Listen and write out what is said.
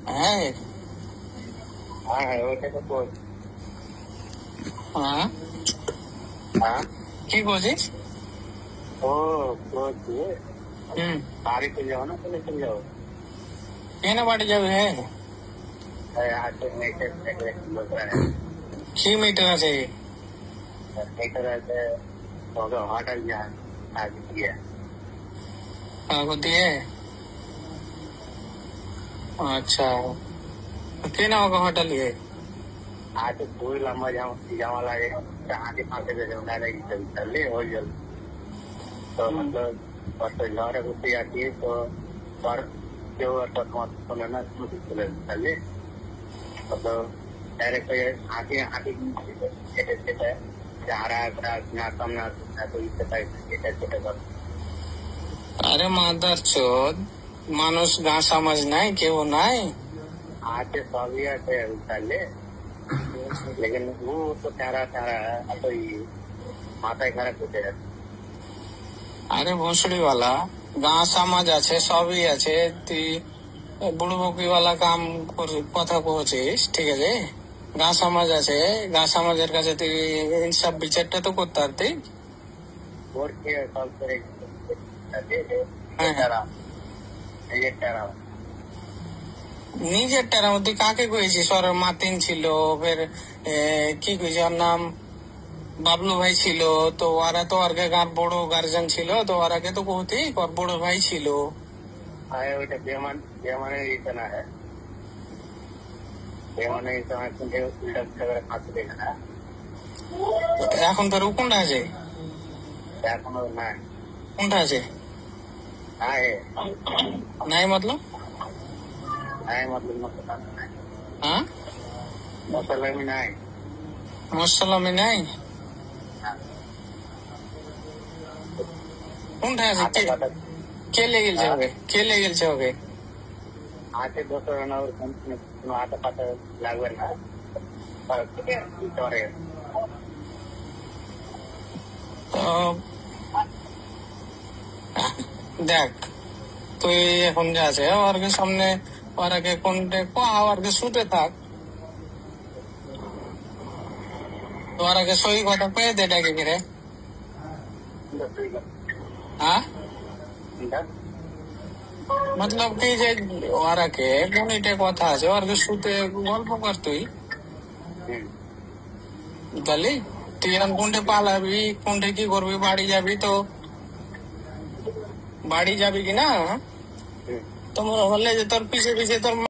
হ্যাঁ হ্যাঁ ওইটা তো বল। হ্যাঁ হ্যাঁ কি বলছিস? ও বলছি বাড়ি চলে যাও না, চলে চলে যাও। কেন বাড়ি যাবে? হ্যাঁ হাতে মেয়েটার থেকে কি মিটার আছে? মেয়েটার আছে হোটেল যান আজ দিয়ে কাগজ দিয়ে? अच्छा केना होगा होटल ये? आज पूरी लंबा जामा लगे जहाँ के फांसे दे जाऊँ डायरेक्ट चले हो जल तो मतलब और तो लौरे घुसी आती है तो पर जो मत सुनना चले मतलब डायरेक्ट आगे आगे जा रहा है कम ना तो इससे अरे मादर चोद মানুষ গা সমাজ নাই, কেউ নাই। आते सभी आते चले लेकिन वो तो तारा तारा तो माथा खराब होते रहते। আরে ভোসড়িওয়ালা গা সমাজ আছে, সবই আছে। তুই বুড়ো বকরিওয়ালা কাম কথা বলছিস, ঠিক আছে? গা সমাজ আছে, গা সমাজের কাছে তুই সব বিচারটা তো করতে পারতি। और के सब करे নিজের টারা তুই কাকে কয়েছিস? ওর মাতিন ছিল, ফের কি কইছে ওর নাম, বাবলু ভাই ছিল। তো ওরা তো আর গাঁর বড় গার্জেন ছিল, তো ওরাকে তো কহতি ওর বড় ভাই ছিল। ওইটা বেমান বেমানের ইচ্ছা है বেমানের ইচ্ছা কিন্তু উল্টা করে ফাঁসি দেয় না। এখন তোর কোনটা আছে? এখনো নাই। কোনটা আছে? নাই নাই মতলব? নাই मतलब मसला নাই। হ্যাঁ मसला में নাই। মুসলামি নাই? কোনটা আছে? কে লে গেলছে ওকে? কে লে গেলছে ওকে? आते दोस्तों ना और কোনো আটা পাতা লাগবে না করে তো দেখ, তুই এখন যা আছে ওরকে সামনে ওরাকে কোনটা ওরকে শুতে থাক, ওরাকে সই কথা পেয়ে দে ডাকে ফিরে। হ্যাঁ मतलब কি যে ওরাকে কোনটা কথা আছে ওরকে শুতে গল্প কর তুই, বুঝলি? তুই এখন কোনটা পালাবি, কোনটা কি করবি? বাড়ি যাবি তো বাড়ি যাবি কি না? তোমার হলে যে তোর পিছে পিছে তোর